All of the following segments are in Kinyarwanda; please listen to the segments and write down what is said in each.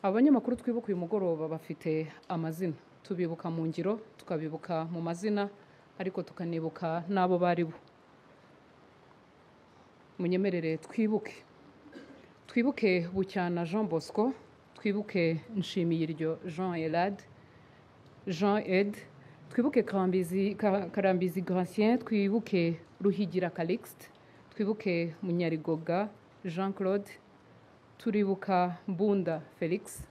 abanyamakuru twibuka uyu mugoroba bafite amazina, tubibuka mu ngiro, tukabibuka mu mazina, ariko tukanibuka n'abo bari bo. Munyemerere twibuke Bucyana Jean Bosco, twibuke Nshimiyiryo Jean Ed, twibuke Karambizi Gratien, twibuke Ruhigira Calixte, twibuke Munyarigoga Jean Claude, turibuka Mbunda Felix,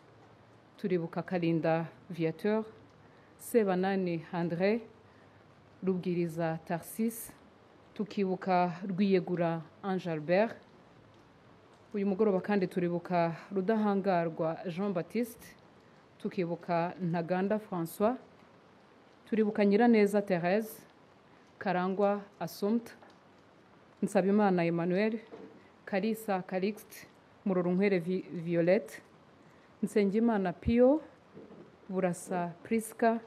turibuka Kalinda Viateur, Sebanani André, Rubwiriza Tarsis, tukibuka Rwiyegura Ange Albert. Uyu mugoroba kandi turibuka Rudahangarwa Jean Baptiste, tukibuka Ntaganda François, turibuka Nyiraneza Thérèse, Karangwa Assumpta, Nsabimana Emmanuel, Kalisa Calixte, Murorunkwere Violette, Nsengimana Pio, Burasa Priska,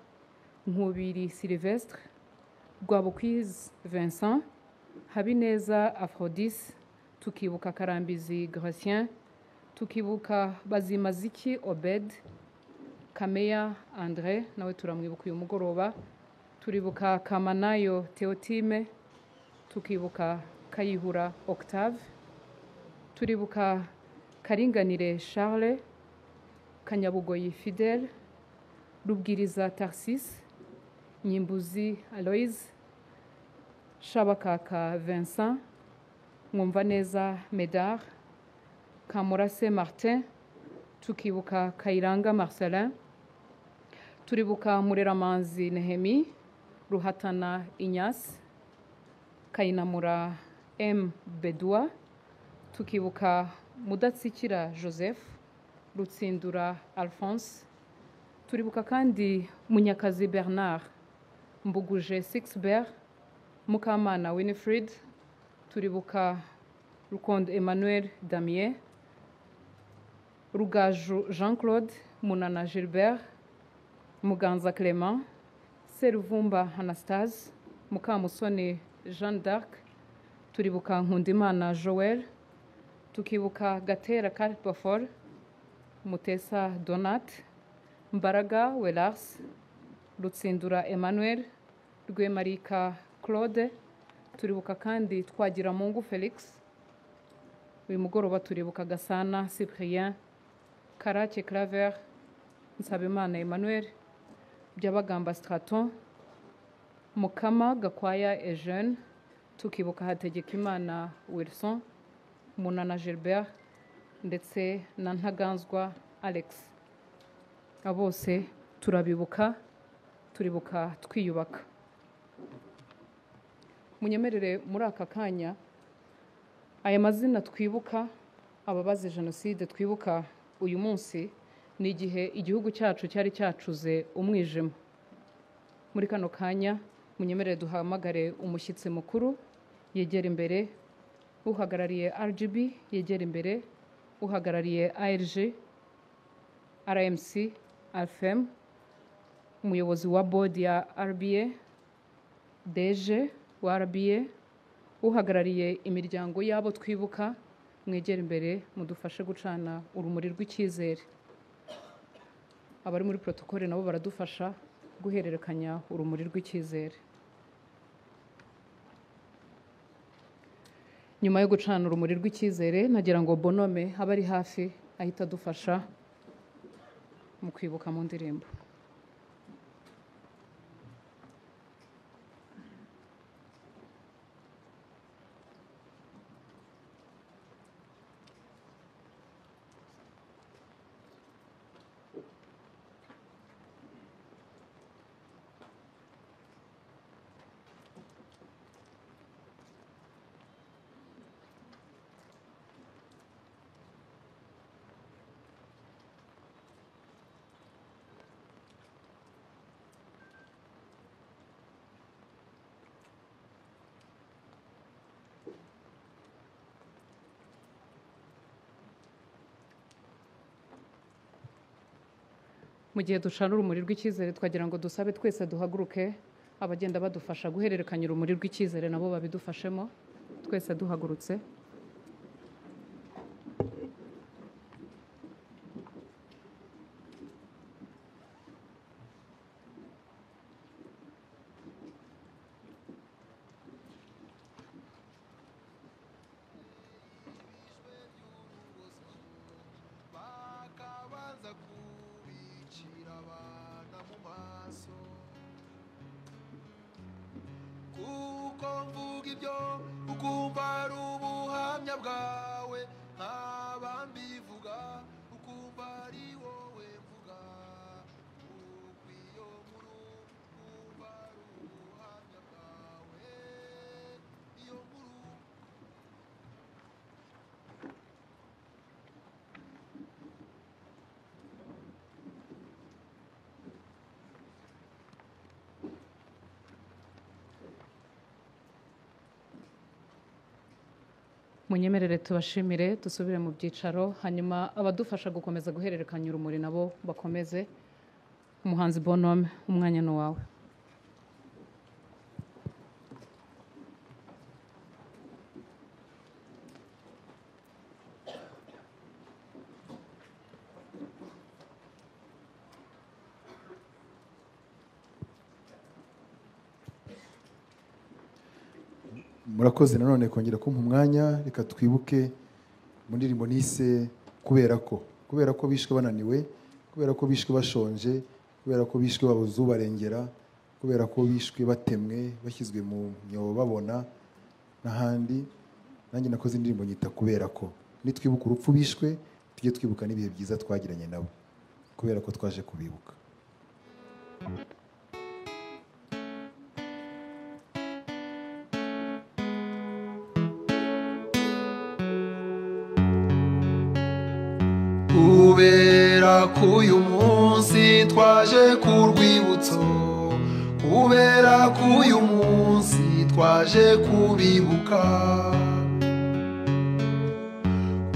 Nkubiri Sylvestre, Rwabukwiz Vincent, Habineza Aphrodis, tukibuka Karambizi Gratien, tukibuka Bazimaziki Obed, Kameya André, nawe turamwibuka uyu mugoroba, turibuka Kamanayo Theotime, tukibuka Kayihura Octave, turibuka Karinganire Charles, Kanyabugoyi Fidèle, Rubwiriza Tarsis, Nyimbuzi Aloise, Shabakaka Vincent, Mwumvaneza Médard, Kamurase Martin, tukibuka Kayiranga Marcelin, turibuka Mureramanzi Nehemi, Ruhatana Ignace, Kayinamura M. Bedua, tukibuka Mudatsikira Joseph, Rutsindura Alphonse, turibuka kandi Munyakazi Bernard, Mbuguje Sixbert, Mukamana Winifred, turibuka Rukondo Emmanuel Damien, Rugaju Jean Claude, Munana Gilbert, Muganza Clément, Seruvumba Anastase, Mukamusoni Jeanne d'Arc, turibuka Nkundimana Joël, tukibuka Gatera Carpofor, Mutesa Donat, Mbaraga Welars, Rutsindura Emmanuel, Rwemarika Claude, turibuka kandi Twagiramungu Felix. Uyu mugoroba turibuka Gasana Cyprien, Karake Claver, Nsabimana Emmanuel, Byabagamba Straton, Mukama Gakwaya Eugene, tukibuka Hategekimana Wilson, Munana Gilbert ndetse na Ntaganzwa Alex. Abose turibuka twiyubaka. Munyemerere muri aka kanya aya mazina twibuka ababaze jenoside twibuka uyu munsi ni igihe igihugu cyacu cyari cyacuze umwijima. Muri kano kanya munyemerere duhamagare umushyitsi mukuru yegera imbere, uhagarariye RGB yegera imbere, uhagarariye ARG, RMC, AFM, umuyobozi wa board ya RBA, DG wa RBA, uhagarariye imiryango yabo twibuka, mwegera imbere mudufashe gucana urumuri rw'icyizere. Abari muri protokole nabo baradufasha guhererekanya urumuri rw'icyizere. Nyuma yo gucana urumuri rw'icyizere nagira ngo Bonome abari hafi ahita dufasha mu kwibuka mu ndirimbo. Mu gihe ducana urumuri rw'icyizere twagira ngo dusabe twese duhaguruke, abagenda badufasha guhererekanya urumuri rw'icyizere nabo babidufashemo, twese duhagurutse. ibyo ukumva ari ubuhamya bwawe nkaba mbivuga ukumva ari wowe mvuga kuko iyo nkuru ukumva ari ubuhamya bwawe iyo nkuru munyemerere tubashimire dusubire mu byicaro hanyuma abadufasha gukomeza guhererekanya urumuri nabo bakomeze. Umuhanzi Bonhomme, umwanya ni wawe. murakoze nanone kongera kumpa umwanya. Reka twibuke mu ndirimbo nise kubera ko bishwe bananiwe, kubera ko bishwe bashonje, kubera ko bishwe babuze ubarengera, kubera ko bishwe batemwe bashyizwe mu myobo babona n'ahandi. Nanjye nakoze indirimbo nyita kubera ko nitwibuka urupfu bishwe tujye twibuka n'ibihe byiza twagiranye nabo kubera ko twaje kubibuka. kubera ko uyu munsi twaje ku rwibutso, kubera ko uyu munsi twaje kubibuka,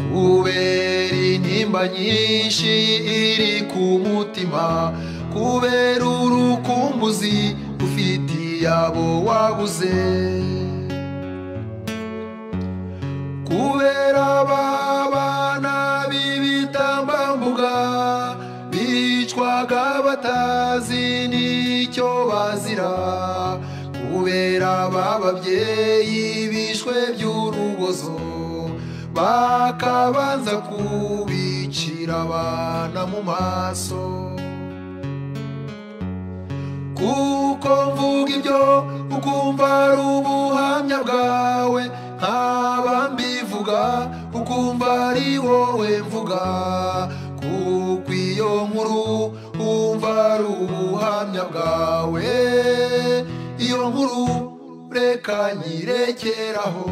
kubera intimba nyinshi iri ku mutima, kubera urukumbuzi ufitiye abo wabuze, kubera abana b'ibitambambuga bicwaga batazi n'icyo bazira, kubera ababyeyi bishwe by'urubozo bakabanza kubicira abana mu maso, kuko mvuga ibyo ukumva ari ubuhamya bwawe nkaba mbivuga ukumva ari wowe mvuga, kuko iyo nkuru wumva ari ubuhamya bwawe iyo nkuru reka nyirekeraho,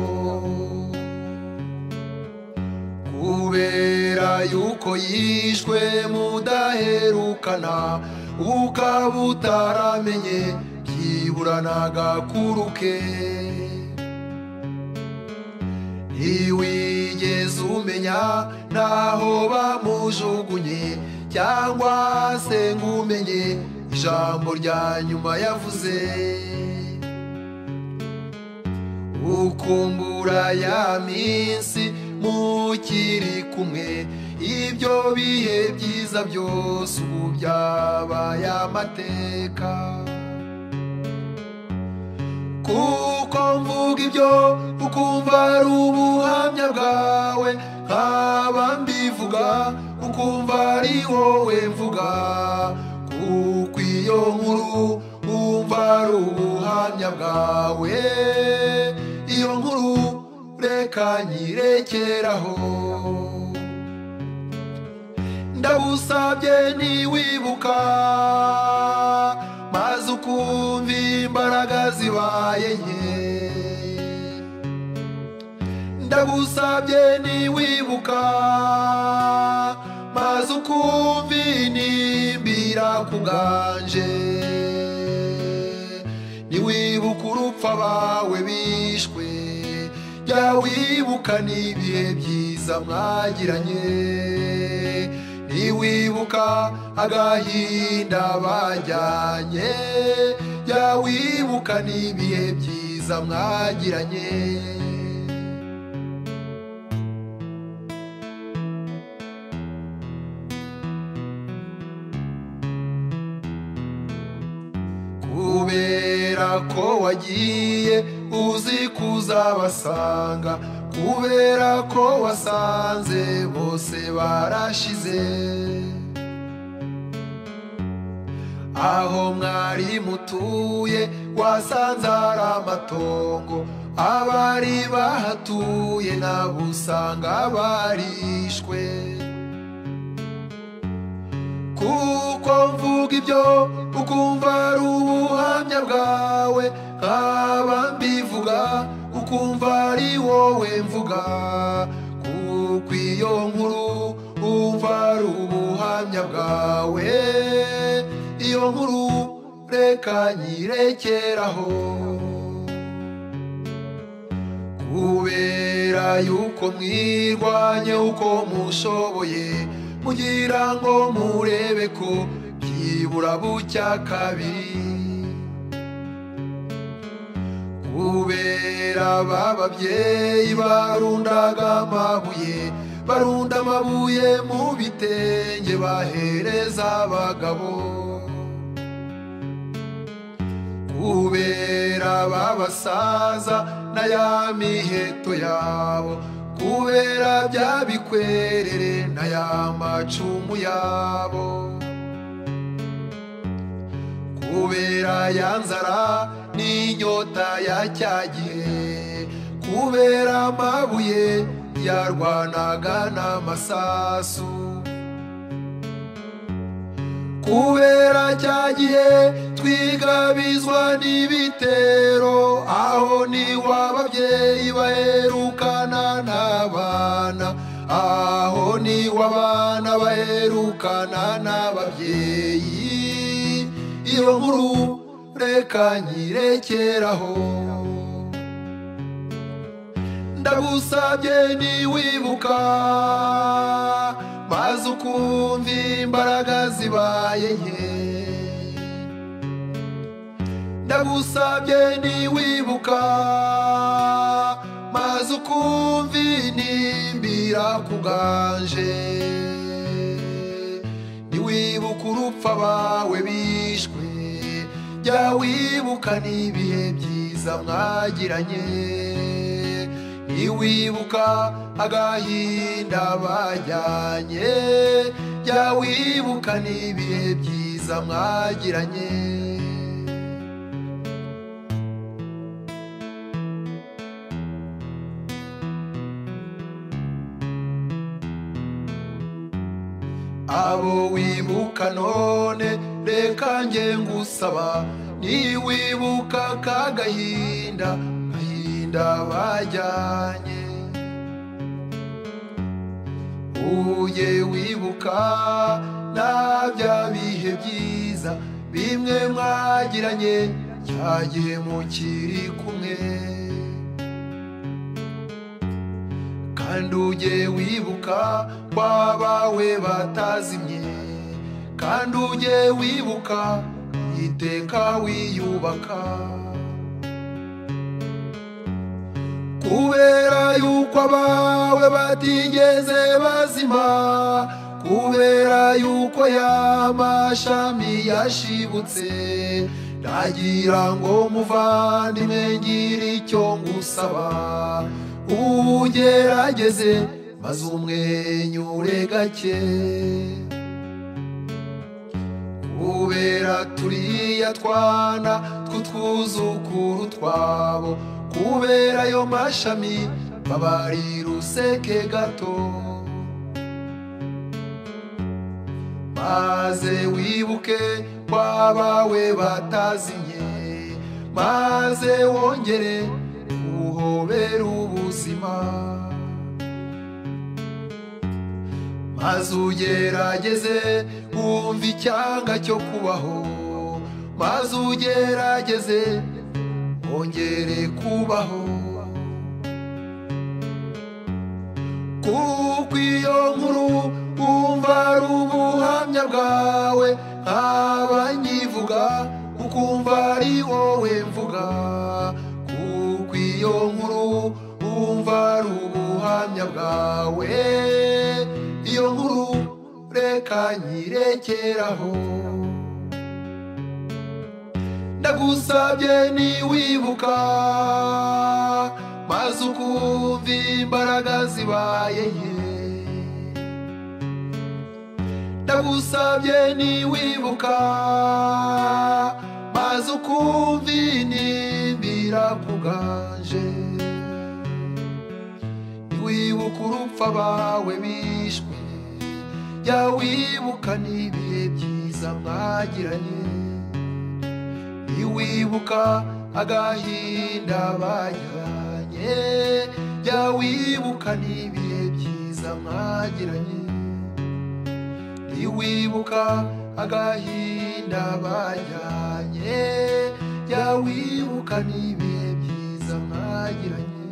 kubera yuko yishwe mudaherukana ukaba utaramenye byibura n'agakuru ke, ntiwigeze umenya n'aho bamujugunye cyangwa se ngo umenye ijambo rya nyuma yavuze, ukumbura ya minsi mukiri kumwe, ibyo bihe byiza byose ubu byabaye amateka, kuko mvuga ibyo ukumva ari ubuhamya bwawe nkaba mbivuga ukumva ari wowe mvuga, kuko iyo nkuru wumva ari ubuhamya bwawe iyo nkuru reka nyirekeraho, ndagusabye ntiwibuka maze ukumva imbaraga zibaye nke, ndagusabye ntiwibuka maze ukumva inimbira kuganje, ntiwibuka urupfu abawe bishwe, jya wibuka n'ibihe byiza mwagiranye, ntiwibuka agahinda bajyanye, jya wibuka n'ibihe byiza mwagiranye, kubera ko wagiye uzi kuzabasanga, kubera ko wasanze bose barashize, aho mwari mutuye wasanze ari amatongo, abari bahatuye nabo usanga barishwe. Kuko mvuga ibyo ukumva ari ubuhamya bwawe, nkaba mbivuga ukumva ari wowe mvuga. Kuko iyo nkuru umva ari ubuhamya bwawe, iyo nkuru reka nyirekeraho. Kubera yuko mwirwanye uko mushoboye, mugira ngo murebe ko byibura bucya kabiri. Kubera bababyeyi barundaga amabuye, barunda amabuye mu bitenge bahereza abagabo. Kubera babasaza na ya miheto yabo, kubera bya bikwerere na ya macumu yabo. Kubera ya nzara n'inyota ya cya gihe, kubera amabuye yarwanaga n'amasasu. Kubera cya gihe twigabizwa n'ibitero, aho niho ababyeyi baherukana n'abana, aho niho abana baherukana n'ababyeyi. Iyo nkuru reka nyirekeraho. Ndagusabye niwibuka, maze ukumva imbaraga zibaye nke. Ndagusabye niwibuka, maze ukumva inimbira kuganje. Niwibuka urupfu abawe bishwe, jya wibuka n'ibihe byiza mwagiranye. Niwibuka agahinda bajyanye, jya wibuka n'ibihe byiza mwagiranye. Abo wibuka none reka nge ngusaba, niwibuka kagahinda bajyanye. Uje wibuka na bya bihe byiza bimwe mwagiranye, cya gihe mukiri kumwe. Kandi uje wibuka kwabawe batazimye, kandi uje wibuka iteka wiyubaka. Kubera yuko abawe batigeze bazima, kubera yuko y'amashami yashibutse, ndagira ngo muvandimwe ngire icyo ngusaba, ugerageze maze umwenyure gake. Kubera turiya twana tw'utwuzukuru twabo, kubera ayo mashami babarira useke gato. Maze wibuke kwabawe batazimye, maze wongere uhobera ubuzima. Maze ugerageze wumva icyanga cyo kubaho, maze ugerageze wongere kubaho. Kuko iyo nkuru wumva ari ubuhamya bwawe, nkaba nyivuga ukumva ari wowe mvuga. Kuko iyo nkuru wumva ari ubuhamya bwawe, iyo nkuru reka nyirekeraho. Ndagusabye niwibuka, maze ukumva imbaraga zibaye nke. Ndagusabye niwibuka, maze ukumva inimbira irakuganje niwibuka urupfu abawe bishwe jya wibuka n'ibihe byiza mwagiranye niwibuka agahinda bajyanye jya wibuka n'ibihe byiza mwagiranye niwibuka agahinda bajyanye jya wibuka n'ibihe byiza mwagiranye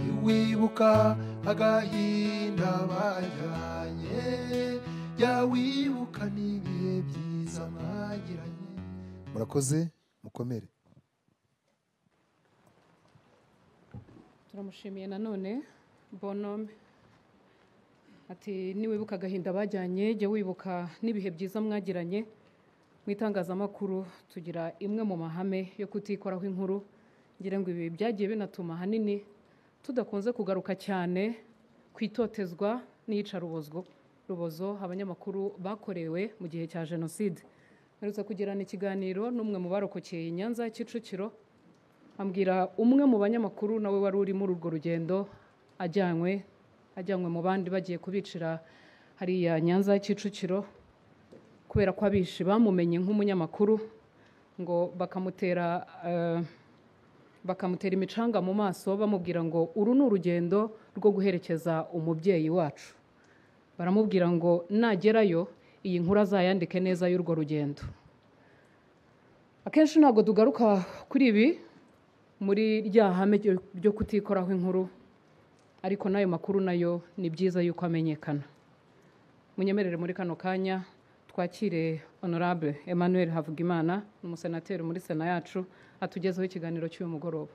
niwibuka agahinda bajyanye jya wibuka n'ibihe byiza mwagiranye. murakoze mukomere. turamushimiye nanone Bonhomme ati niwibuka agahinda bajyanye jya wibuka n'ibihe byiza mwagiranye. Mu itangazamakuru tugira imwe mu mahame yo kutikoraho inkuru, ngira ngo ibi byagiye binatuma ahanini tudakunze kugaruka cyane ku itotezwa n'iyicarubozo abanyamakuru bakorewe mu gihe cya jenoside. Mperutse kugirana ikiganiro n'umwe mu barokokeye i Nyanza Kicukiro, ambwira umwe mu banyamakuru nawe wari uri muri urwo rugendo ajyanywe mu bandi bagiye kubicira hariya Nyanza Kicukiro, kubera ko abishi bamumenye nk'umunyamakuru ngo bakamutera imicanga mu maso bamubwira ngo uru ni urugendo rwo guherekeza umubyeyi wacu. Baramubwira ngo nagerayo iyi nkuru azayandike neza y'urwo rugendo. Akenshi ntabwo tugaruka kuri ibi muri rya hame ryo kutikoraho inkuru, ariko n'ayo makuru nayo ni byiza yuko amenyekana. Munyemerere muri kano kanya twakire Honorable Emmanuel Havugimana, umusenateri muri Sena yacu, atugezeho ikiganiro cy'uyu mugoroba.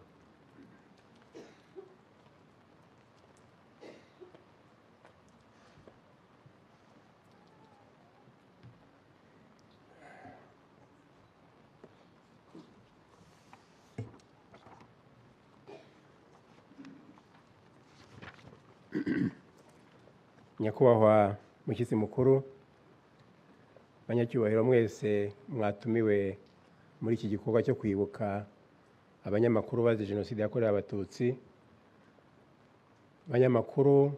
Nyakubahwa mushyitsi mukuru, banyacyubahiro mwese mwatumiwe muri iki gikorwa cyo kwibuka abanyamakuru bazize jenoside yakorewe abatutsi, abanyamakuru,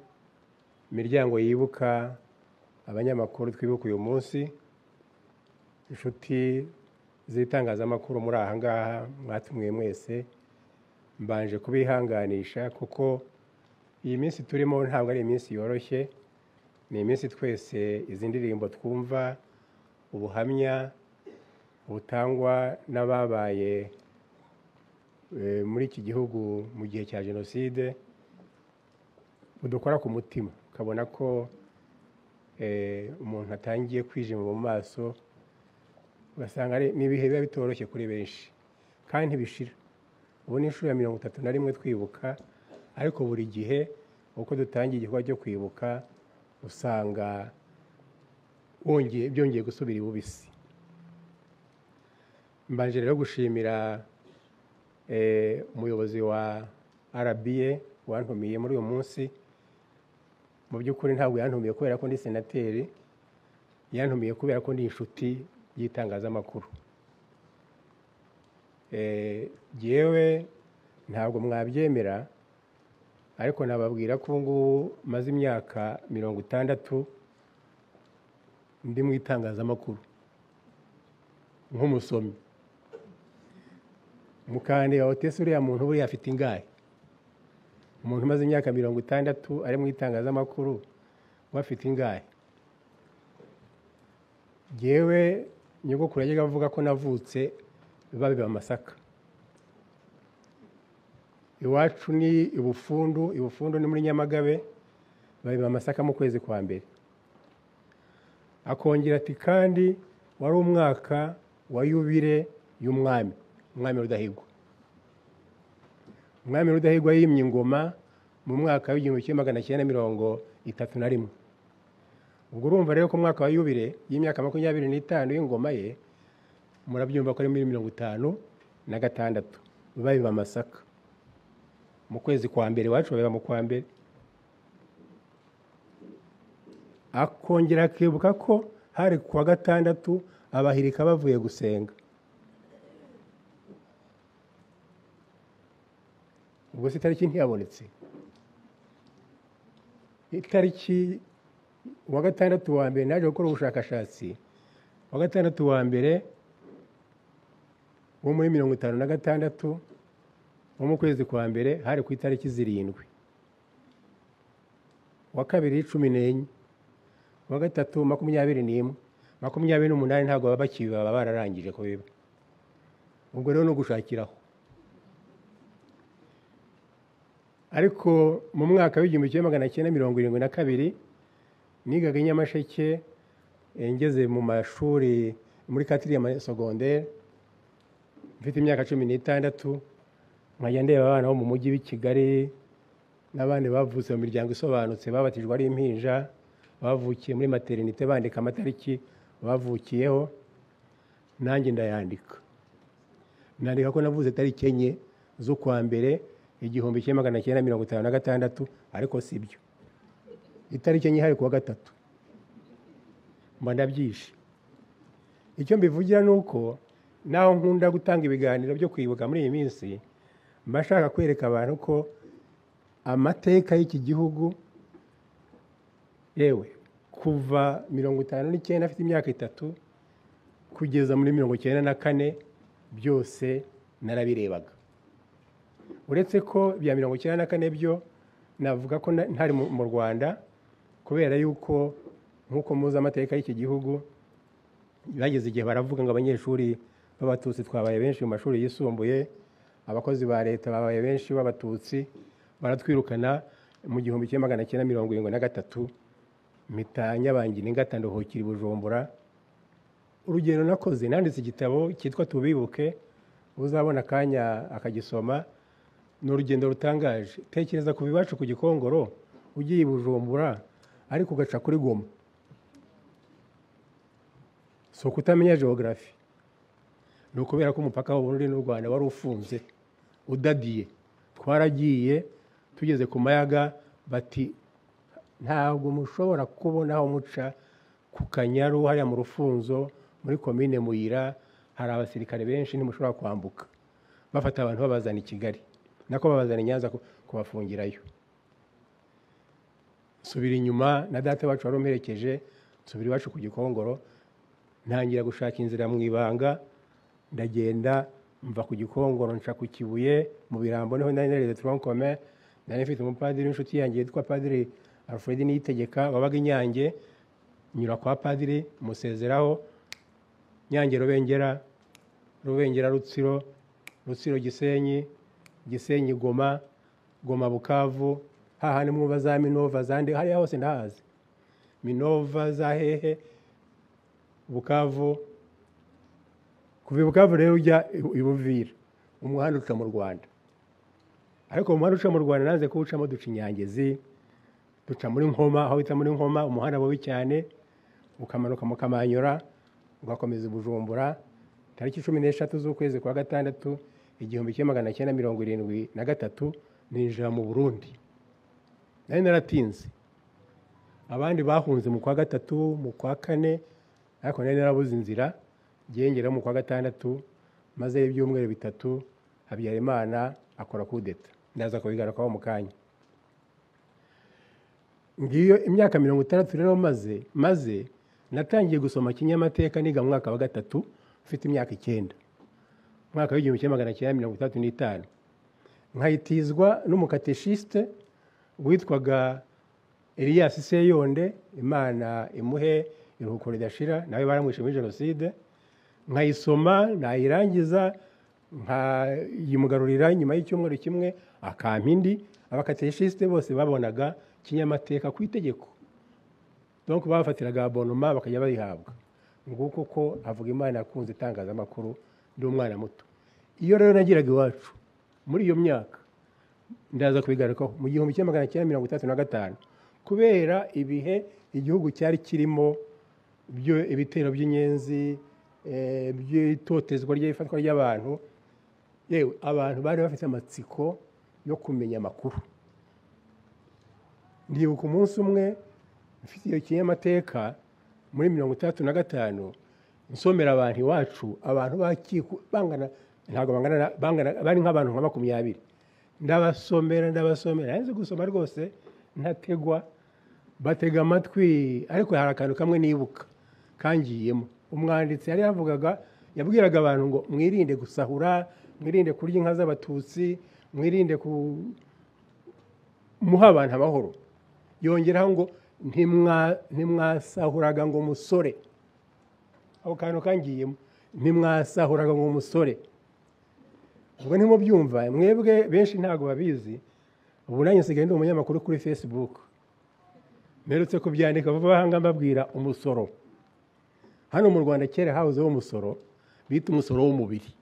imiryango yibuka abanyamakuru twibuka uyu munsi, inshuti z'itangazamakuru muri aha ngaha mwatumiwe mwese, mbanje kubihanganisha kuko iyi minsi turimo ntabwo ari iminsi yoroshye. Ni iminsi twese izi ndirimbo twumva, ubuhamya butangwa n'ababaye muri iki gihugu mu gihe cya jenoside budukora ku mutima, ukabona ko umuntu atangiye kwijima mu maso, ugasanga ni ibihe biba bitoroshye kuri benshi kandi ntibishira. Ubu ni inshuro ya 31 twibuka, ariko buri gihe uko dutangiye igikorwa cyo kwibuka usanga byongeye gusubira ibubisi. Mbanje rero gushimira umuyobozi wa RBA wantumiye muri uyu munsi. Mu by'ukuri ntabwo yantumiye kubera ko ndi senateri, yantumiye kubera ko ndi inshuti y'itangazamakuru. Yewe ntabwo mwabyemera, ariko nababwira ko ngubu maze imyaka 60 ndi mu itangazamakuru nk'umusomyi. Mukandeba utese uriya muntu buriya afite ingahe? Umuntu umaze imyaka 60 ari mu itangazamakuru wafite ingahe? Yewe nyogokuru yajyaga avuga ko navutse babiba Masaka. Iwacu ni Ibufundu ni muri Nyamagabe, babiba Masaka mu kwezi kwa mbere. Akongera ati kandi wari umwaka wa yubire y'umwami Rudahigwa. Umwami Rudahigwa yimye ingoma mu mwaka wa 1931. Ubwo urumva rero ko mwaka wa yubire y'imyaka 25 y'ingoma ye, murabyumva ko ari muri 56 babiba Masaka mu kwezi kwa mbere. Iwacu babiba mu kwa mbere. Akongera akibuka ko hari kuwa 6 abahirika bavuye gusenga. ubwo se itariki ntiyabonetse. Itariki wa gatandatu wa mbere naje gukora ubushakashatsi, wa gatandatu wa mbere wo muri 56 wo mu kwezi kwa mbere hari ku itariki 7, wa kabiri 14, wa gatatu 21, 28 ntabwo baba bakiba, baba bararangije kubiba. Ubwo rero no gushakiraho. Ariko mu mwaka w'1972 nigaga i Nyamasheke, ngeze mu mashuri muri 4e secondaire, mfite imyaka 16, nkajya ndeba abana bo mu mujyi w'i Kigali n'abandi bavutse mu miryango isobanutse, babatijwe ari impinja, bavukiye muri maternité, bandika amatariki bavukiyeho, nanjye ndayandika. Nandika ko navuze tariki 4 z'ukwa mbere 1956, ariko sibyo. Itariki 4 hari kuwa gatatu. Mba ndabyishe. Icyo mbivugira nuko naho nkunda gutanga ibiganiro byo kwibuka muri iyi minsi, mbashaka kwereka abantu ko amateka y'iki gihugu, yewe kuva 59 afite imyaka 3 kugeza muri 94 byose narabirebaga. Uretse ko bya 94 byo navuga ko ntari mu Rwanda, kubera yuko nkuko muzi amateka y'iki gihugu bageze igihe baravuga ngo abanyeshuri b'abatutsi twabaye benshi mu mashuri yisumbuye, abakozi ba leta babaye benshi b'abatutsi, baratwirukana mu 1973, mpita nyabangira ingata ndohokira i Bujumbura. Urugendo nakoze, nanditse igitabo cyitwa Tubibuke, uzabona akanya akagisoma. Ni urugendo rutangaje. Tekereza ku bibacu ku Gikongoro, ugiye i Bujumbura ariko ugaca kuri Goma. So kutamenya geography. Ni ukubera ko umupaka w'Uburundi n'u Rwanda wari ufunze, udadiye. Twaragiye tugeze ku mayaga, bati ntabwo mushobora kubona aho muca ku Kanyaru, hariya mu Rufunzo, muri komine Muyira, hari abasirikare benshi ntimushobora kwambuka. Bafata abantu babazana i Kigali, nako babazana i Nyanza kubafungirayo. Subira inyuma, na data wacu warumperekeje, subira iwacu ku Gikongoro, ntangira gushaka inzira mu ibanga, ndagenda mva ku Gikongoro nca ku Kibuye, mu Birambo niho nari nareze tronc commun. Nari mfite umupadiri w'inshuti yanjye yitwa Padiri Alfred Niyitegeka, wabaga i Nyange, nyura kwa Padiri musezeraho. Nyange Rubengera, Rubengera Rutsiro, Rutsiro Gisenyi, Gisenyi Goma, Goma Bukavu, hahandi mwuba za Minova zandi, hariya hose ndahazi. Minova za hehe, Bukavu. Kuva Bukavu rero ujya i Buvira, umuhanda uca mu Rwanda. Ariko umuhanda uca mu Rwanda nanze kuwucamo duca Inyangezi, duca muri Nkoma, aho bita muri Nkoma, umuhanda mubi cyane, ukamanuka mu Kamanyura, ugakomeza Bujumbura. Tariki 13 z'ukwezi kwa gatandatu 1973 ninjira mu Burundi. Nari naratinze. Abandi bahunze mu kwa gatatu, mu kwa kane, ariko nari narabuze inzira. Ngengera mu kwa gatandatu, maze ibyumweru 3, Habyarimana akora kudeta. Ndaza kubigarukaho mu kanya. Ngiyo imyaka 60 rero maze natangiye gusoma kinyamateka niga mu mwaka wa 3, mfite imyaka 9. Mwaka w'1935 nkayitizwa n'umukateshiste witwaga Elias Seyonde, Imana imuhe iruhuko ridashira, nawe baramwishe muri jenoside. Nkayisoma nayirangiza, nkayimugarurira nyuma y'icyumweru kimwe akampindi. Abakateshiste bose babonaga kinyamateka ku itegeko, donc bafatiraga abonoma bakajya bayihabwa. Nguko ko avuga Imana yakunze itangazamakuru ndi umwana muto. Iyo rero nagiraga iwacu muri iyo myaka, ndaza kubigarukaho mu 1935, kubera ibihe igihugu cyari kirimo byo ibitero by'inyenzi, by'itotezwa ry'ifatwa ry'abantu. Yewe abantu bari bafite amatsiko yo kumenya amakuru. Ndibuka umunsi umwe mfite iyo kinyamateka muri 1935, nsomera abantu iwacu, abantu bakiku bangana, ntago bangana bari nk'abantu nka 20. ndabasomera nzi gusoma rwose ntategwa batega amatwi, ariko hari akantu kamwe nibuka kangiyemo. Umwanditsi yari yabwiraga abantu ngo mwirinde gusahura, mwirinde kurya inka z'abatutsi, mwirinde muha abantu amahoro. Yongeraho ngo ntimwasahuraga ngo musore. Ako kantu kangiyemo, ntimwasahuraga ngo musore. Ubwo ntimubyumva, mwebwe benshi ntabwo babizi. Ubu nanjye nsigaye ndi umunyamakuru kuri Facebook, mperutse kubyandika vuba aha mbabwira umusoro. Hano mu Rwanda kera hahozeho umusoro bita umusoro w'umubiri.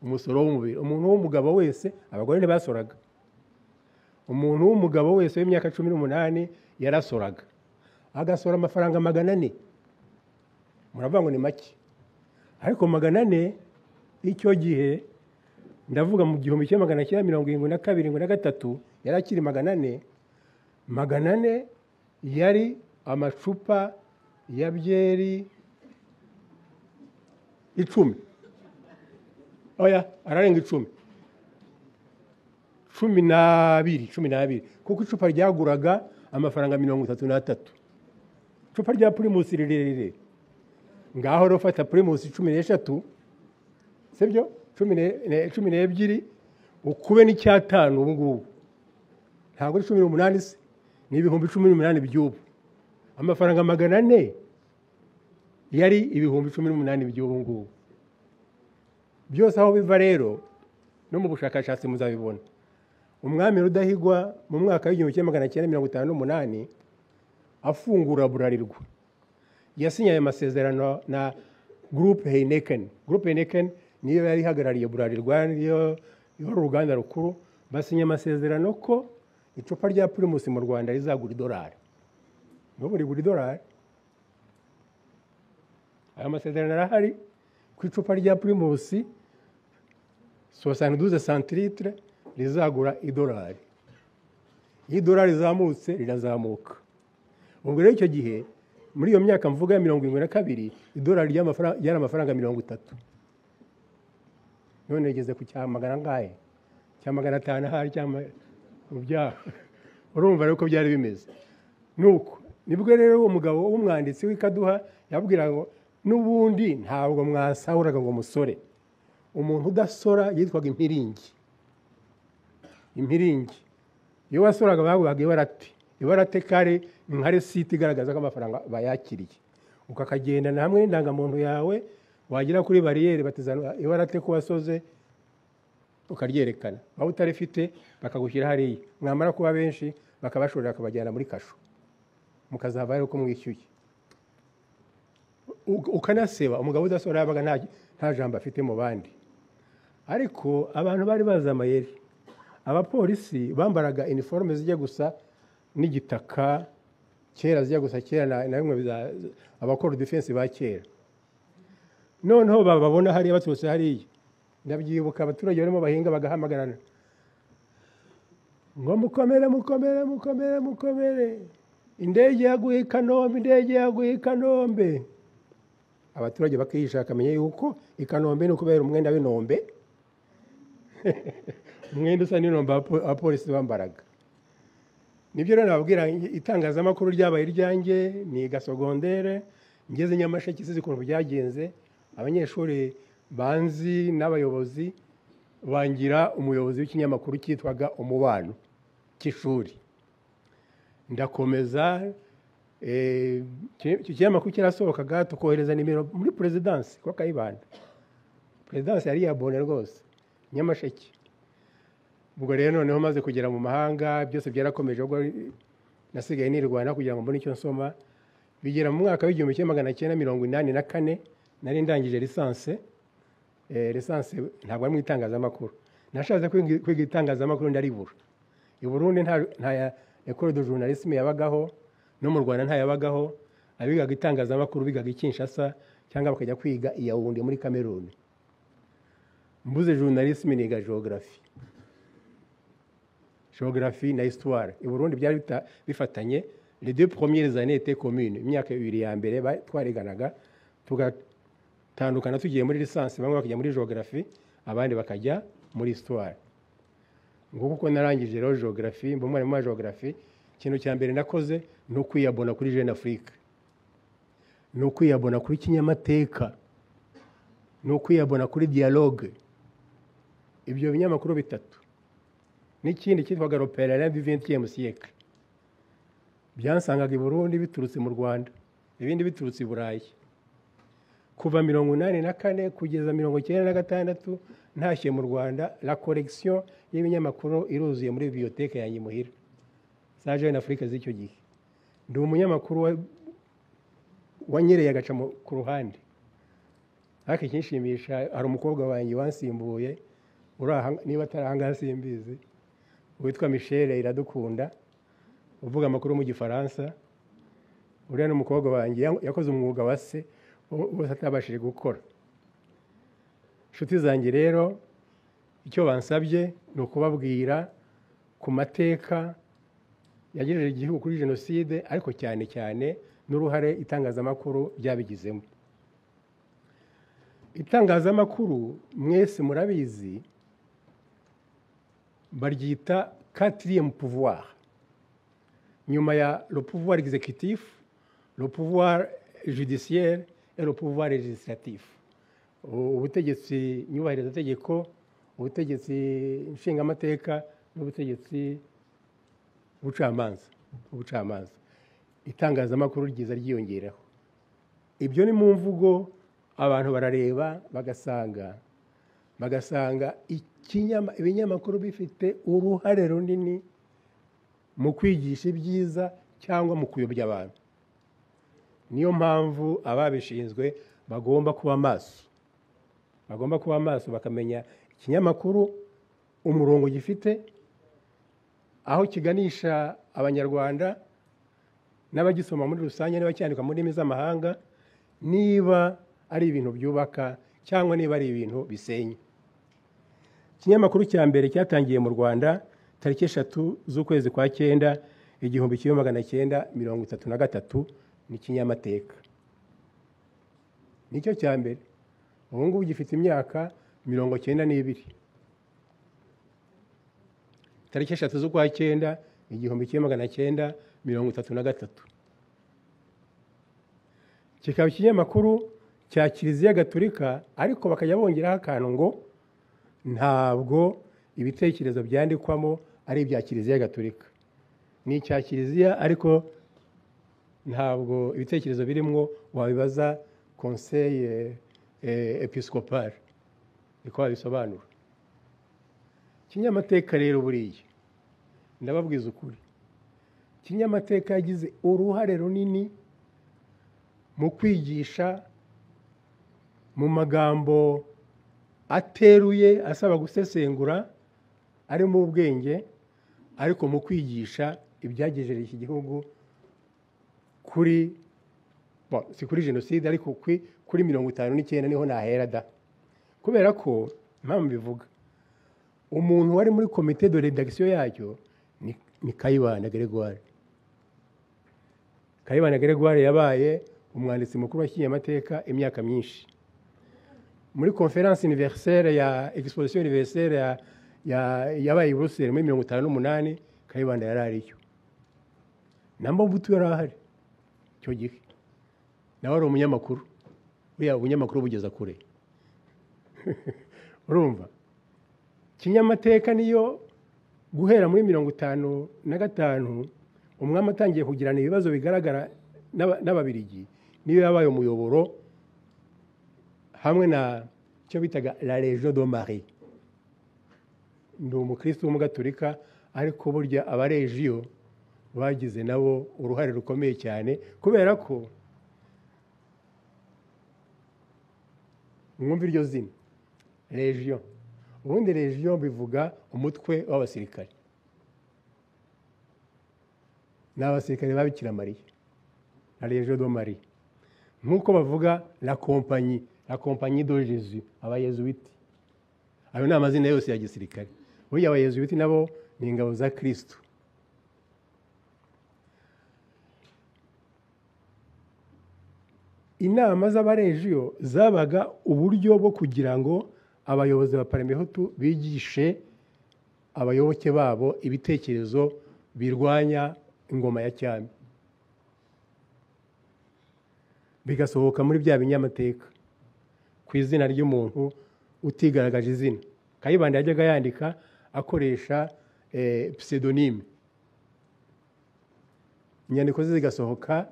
Umusoro w'umubiri, umuntu w'umugabo wese, abagore ntibasoraga. Umuntu w'umugabo wese w'imyaka 18 yarasoraga, agasora amafaranga 400. Muravuga ngo ni make, ariko 400 icyo gihe, ndavuga mu 1972-73 yari akiri 400. 400 yari amacupa ya byeri 10. Oya, ararenga 10. 12 kuko icupa ryaguraga amafaranga 33. Icupa rya Primus rirerire. Ngaho rufata Primus 13, sibyo? 12 ukube n'icyatanu ubu ngubu. Ntabwo 18 se, ni ibihumbi 18 by'ubu. Amafaranga 400 yari ibihumbi 18 by'ubu ngubu. Byose aho biva rero no mu bushakashatsi muzabibona. Umwami Rudahigwa mu mwaka w'1958 afungura Bralirwa, yasinyaye amasezerano na Groupe Heineken. Groupe Heineken niyo yari hagarariye Bralirwa, niyo uruganda rukuru. Basinya amasezerano ko icupa rya Primus mu Rwanda rizagura $1. N'ubu rigura $1. Aya masezerano arahari ku icupa rya Primus 72 centilitres rizagura $1. Iyo $1 rizamutse rirazamuka. Ubwo rero icyo gihe muri iyo myaka mvuga ya 72 $1 ryari amafaranga 30. None rigeze ku cyamagana ngahe, cyamagana 5 hari cyama ubya. Urumva rero ko byari bimeze nuko. Nibwo rero umugabo w'umwanditsi w'Ikaduha yabwira ngo n'ubundi ntabwo mwasahuraga ngo musore. Umuntu udasora yitwaga impiringi. Impiringi iyo wasoraga baguhaga ibarate kare nka receipt igaragaza ko amafaranga bayakiriye. Ukakagendana hamwe n'indangamuntu yawe, wagira kuri barriere batizana ibarate ko wasoze ukaryerekana. Aho utarifite bakagushyira hariya, mwamara kuba benshi bakabashorera akabajyana muri kasho, mukazava rero ko mwishyuye. Ukanaseba umugabo udasora yabaga nta jambo afite mu bandi. Ariko abantu bari baza amayeri. Abapolisi bambaraga uniforme zijya gusa n'igitaka, kera zijya gusa kera na bimwe abakora defense ba kera. Noneho bababona hariya baturutse hariya, ndabyibuka abaturage barimo bahinga bagahamagarana ngo mukomere, indege yaguye i Kanombe. Abaturage bakihisha akamenya yuko i Kanombe no kubera umwenda w'inombe. Umwenda usa n'inombe abapolisi bambaraga. Nibyo rero nababwira, itangazamakuru ryabaye iryanjye ni gasogondere. Ngeze Nyamasheke sizi ukuntu byagenze, abanyeshuri banzi n'abayobozi bangira umuyobozi w'ikinyamakuru cyitwaga Umubano cy'ishuri. Ndakomeza ikinyamakuru kirasohokaga, tukohereza nimero muri presidence kwa Kayibanda. Presidence yari yabone rwose Nyamasheke. Ubwo rero noneho maze kugera mu mahanga byose byarakomeje, ubwo nasigaye nirwana kugira ngo mbone icyo nsoma. Bigera mu mwaka w'1984 nari ndangije lisanse. Lisanse ntabwo ari mu itangazamakuru. Nashatse kwiga itangazamakuru ndaribura. I Burundi nta école de journalisme yabagaho, no mu Rwanda nta yabagaho. Abigaga itangazamakuru bigaga Kinshasa cyangwa bakajya kwiga i Yaoundé muri Cameroon. Mbuze journalisme niga géographie na histoire. I Burundi byari bifatanye. Les 2 premières années étaient communes. Imyaka 2 ya mbere twariganaga, tugatandukana tugiye muri licence, bamwe bakajya muri géographie abandi bakajya muri histoire. ngo kuko narangije rero geography mba umwarimu wa geography, ikintu cya mbere nakoze ni ukwiyabona kuri Jeune Afrique, ni ukwiyabona kuri kinyamateka, ni ukwiyabona kuri dialogue. Ibyo binyamakuru bitatu n'ikindi cyitwaga l'Opéra du 20e siècle byansangaga i Burundi biturutse mu Rwanda, ibindi biturutse i Burayi. Kuva 1984 kugeza 1996 ntashye mu Rwanda, la collection y'ibinyamakuru iruzuye muri bibliothèque yanjye muhira za Jeune Afrique z'icyo gihe. Ndi umunyamakuru wanyereye agaca ku ruhande. Ariko ikinshimisha, hari umukobwa wanjye wansimbuye niba atarahanga simbizi, witwa Michel Iradukunda, uvuga amakuru mu Gifaransa. Uriya n'umukobwa wanjye yakoze umwuga wa se wose atabashije gukora. Inshuti zanjye rero, icyo bansabye ni ukubabwira ku mateka yagejeje igihugu kuri jenoside, ariko cyane cyane n'uruhare itangazamakuru byabigizemo. Itangazamakuru mwese murabizi baryita quatrième pouvoir, nyuma ya le pouvoir exécutif, le pouvoir judiciaire et le pouvoir législatif. Ubutegetsi nyubahirizategeko, ubutegetsi nshingamateka n'ubutegetsi ubucamanza. Itangazamakuru ryiza ryiyongeraho. Ibyo ni mu mvugo, abantu barareba bagasanga ibinyamakuru bifite uruhare runini mu kwigisha ibyiza cyangwa mu kuyobya abantu. Niyo mpamvu ababishinzwe bagomba kuba maso, bakamenya ikinyamakuru umurongo gifite, aho kiganisha abanyarwanda n'abagisoma muri rusange, niba cyandikwa mu ndimi z'amahanga, niba ari ibintu byubaka cyangwa niba ari ibintu bisenya. Ikinyamakuru cya mbere cyatangiye mu Rwanda tariki 3 z'ukwezi kwa 9 1933 ni Kinyamateka. Nicyo cya mbere. Ubu ngubu gifite imyaka 92. Tariki 3 z'ukwa 9 1933. Kikaba ikinyamakuru cya Kiliziya Gatolika, ariko bakajya bongeraho akantu ngo ntabwo ibitekerezo byandikwamo ari ibya Kiliziya Gatolika. Ni icya Kiliziya, ariko ntabwo ibitekerezo birimo wabibaza Conseil Episcopal, niko babisobanura. Kinyamateka rero buriya ndababwiza ukuri, Kinyamateka yagize uruhare runini mu kwigisha mu magambo ateruye asaba gusesengura, ari mu ubwenge, ariko mu kwigisha ibyagejeje iki gihugu si kuri jenoside, ariko kuri 59 niho nahera da. Kubera ko impamvu bivuga, umuntu wari muri komite de rédaction yacyo ni Kayibanda Gregoire. Kayibanda Gregoire yabaye umwanditsi mukuru wa Kinyamateka imyaka myinshi. Muri conference universelle ya exposition universelle yabaye i Bruxelles muri 58, Kayibanda yari ariyo. Namba Mbutu yari ahari cyo gihe. Nawe ari umunyamakuru. Buriya ubunyamakuru bugeza kure. Urumva? Kinyamateka niyo guhera muri 55 umwami atangiye kugirana ibibazo bigaragara n'ababirigi, niyo yabaye umuyoboro hamwe na cyo bitaga la Légion de Marie. Ndi umukristo w'umugatolika, ariko burya abaregiyo bagize nabo uruhare rukomeye cyane, kubera ko mwumva iryo zina Légion. Ubundi Légion bivuga umutwe w'abasirikare. N'abasirikare ba Bikira Mariya, la Légion de Marie. Nk'uko bavuga la compagnie de Jésus, abayezuwiti. Ayo ni amazina yose ya gisirikare. Burya abayezuwiti nabo ni ingabo za Kristo. Inama z'abaregiyo zabaga uburyo bwo kugira ngo abayobozi ba Parmehutu bigishe abayoboke babo ibitekerezo birwanya ingoma ya cyami, bigasohoka muri bya binyamateka ku izina ry'umuntu utigaragaje izina. Kayibanda yajyaga yandika akoresha pseudonyme, inyandiko ze zigasohoka,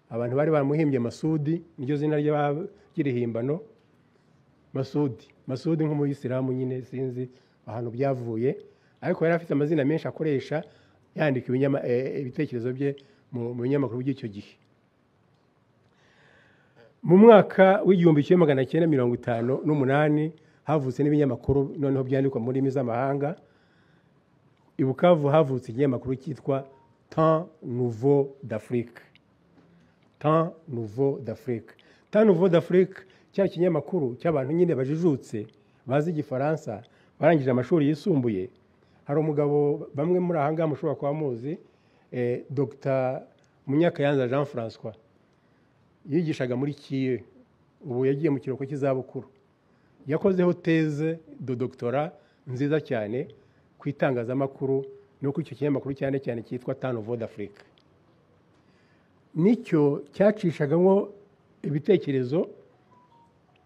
abantu bari baramuhimbye Masudi, niryo zina ry'irihimbano. Masudi nk'umuyisilamu nyine, sinzi ahantu byavuye, ariko yari afite amazina menshi akoresha yandika ibitekerezo bye mu binyamakuru by'icyo gihe. Mu mwaka w'1958 havutse n'ibinyamakuru noneho byandikwa muri ndimi z'amahanga. I Bukavu havutse ikinyamakuru cyitwa Temps Nouveau d'Afrique. Temps Nouveau d'Afrique. Temps Nouveau d'Afrique cya kinyamakuru cy'abantu nyine bajijutse bazi igifaransa, barangije amashuri yisumbuye. Hari umugabo bamwe muri ahanga mushobora kuba muzi, Dr Munyakayanza Jean François, yigishaga muri Kiye, ubu yagiye mu kiruhuko cy'izabukuru. Yakozeho thèse de doctorat nziza cyane ku itangazamakuru no ku icyo kinyamakuru cyane cyane cyitwa Temps Nouveau d'Afrique. Nicyo cyacishagamo ibitekerezo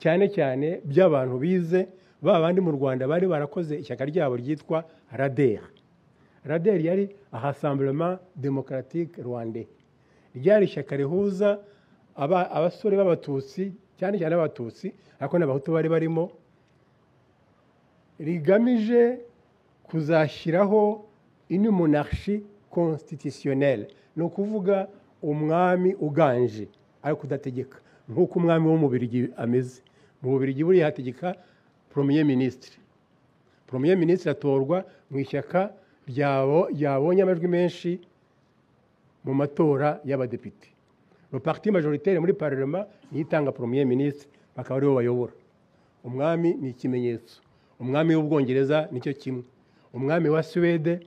cyane cyane by'abantu bize, babandi mu Rwanda bari barakoze ishyaka ryabo ryitwa RADER. RADER yari Rassemblement Démocratique Rwandais. Ryari ishyaka rihuza abasore b'abatutsi, cyane cyane abatutsi, ariko n'abahutu bari barimo, rigamije kuzashyiraho une monarchie constitutionnelle, ni ukuvuga umwami uganje ariko udategeka nk'uko umwami wo mu Bubiligi ameze. Mu Bubiligi buriya hategeka premier ministre. Premier ministre atorwa mu ishyaka ryabonye amajwi menshi mu matora y'abadepite. Le parti majoritaire muri parlement nitanga premier ministre, bakaba aribo bayobora. Umwami ni ikimenyetso. Umwami w'Ubwongereza nicyo kimwe, umwami wa Swede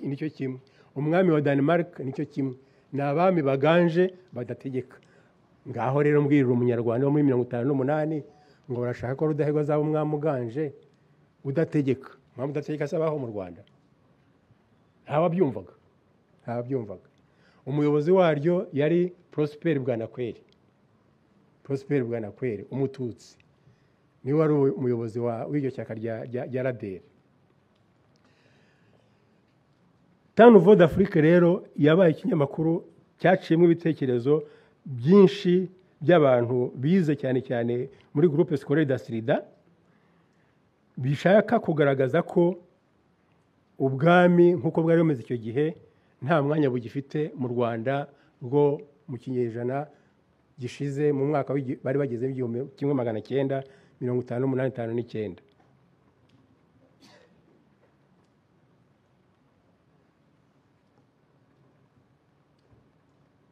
nicyo kimwe, umwami wa Denmark nicyo kimwe. Ni abami baganje badategeka. Ngaho rero mbwirira umunyarwanda wo muri 58 ngo barashaka ko Rudahigwa azaba umwami uganje udategeka. Umwami udategeka asabaho mu Rwanda, ntawabyumvaga. Umuyobozi waryo yari Prosper Bwanakweli. Prosper Bwanakweli, umututsi, niwe wari umuyobozi w'iryo cyaka rya RADER. Temps Nouveau d'Afrique rero yabaye ikinyamakuru cyaciyemo ibitekerezo byinshi by'abantu bize cyane cyane muri groupe scolaire d'Asrida, bishaka kugaragaza ko ubwami nk'uko bwari bumeze icyo gihe nta mwanya bugifite mu Rwanda rwo mu kinyejana gishize, mu mwaka bari bageze 1958-59.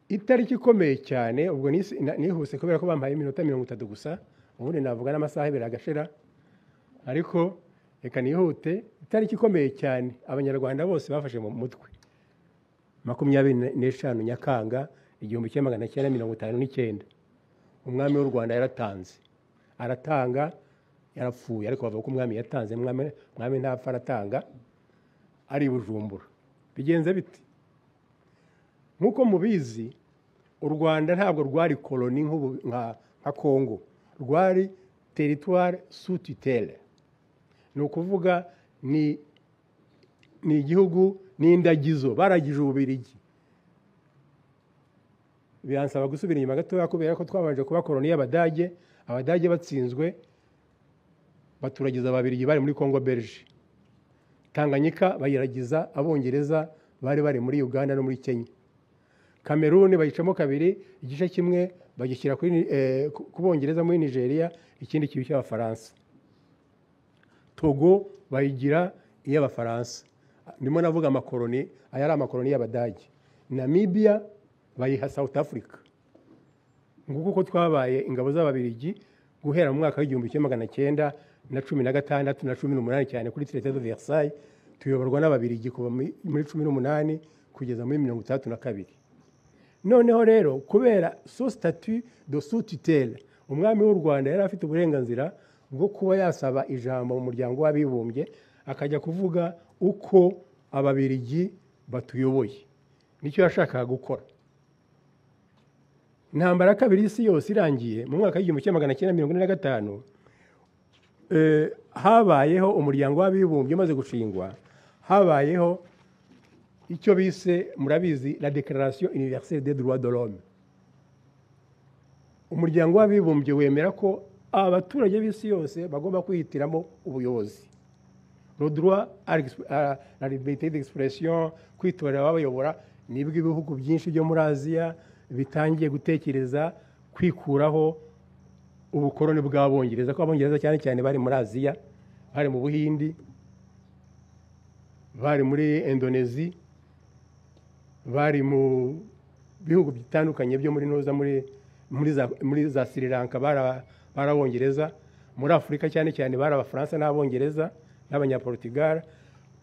Itariki ikomeye cyane, ubwo nihuse kubera ko bampaye iminota 30 gusa, ubundi navuga n'amasaha ibiri agashira, ariko reka nihute. Itariki ikomeye cyane abanyarwanda bose bafashe mu mutwe, 25 Nyakanga 1959, umwami w'u Rwanda aratanga, yarapfuye, ariko bavuga ko umwami yatanze. Umwami ntapfa aratanga, ari Bujumbura. Bigenze biti nk'uko mubizi, u Rwanda ntabwo rwari koloni nka Congo, rwari territoire sous tutelle. Ni ukuvuga ni igihugu n'indagizo, baragije Ububiligi. Biransaba gusubira inyuma gatoya kubera ko twabanje kuba koloni y'Abadage. Abadage batsinzwe baturagiza Ababiligi bari muri Congo Belge. Tanganyika bayiragiza Abongereza bari muri Uganda no muri Kenya. Cameroon bayicamo kabiri, igice kimwe bagishyira ku Bongereza muri Nigeria, ikindi kibi cy'Abafaransa. Togo bayigira iy'Abafaransa. Ndimo navuga amakoloni, aya ari amakoloni y'Abadage. Namibia bayiha South Africa. Nguko ko twabaye ingabo z'Ababiligi guhera mu mwaka w'1916 na 18 cyane kuri Traité de Versailles, tuyoborwa n'Ababiligi kuva muri 18 kugeza muri 32. Noneho rero kubera so statut de sous tutelle, umwami w'u Rwanda yari afite uburenganzira bwo kuba yasaba ijambo mu muryango w'abibumbye, akajya kuvuga uko ababirigi batuyoboye. Nicyo yashakaga gukora. Intambara ya kabiri y'isi yose irangiye mu mwaka w'1945 habayeho umuryango w'abibumbye umaze gushingwa, habayeho icyo bise murabizi la Déclaration universelle des droits de l'homme. Umuryango w'abibumbye wemera ko abaturage b'isi yose bagomba kwihitiramo ubuyobozi. Le droit à la liberté d'expression, kwitorera ababayobora, nibwo ibihugu byinshi byo muri Aziya bitangiye gutekereza kwikuraho ubukoroni bw'Abongereza, ko Abongereza cyane cyane bari muri Aziya, bari mu Buhindi, bari muri Indonesia, bari mu bihugu bitandukanye byo muri Noza, muri za Sri Lanka barabongereza, muri Afurika cyane cyane bari Abafaransa n'Abongereza n'Abanyaportugal.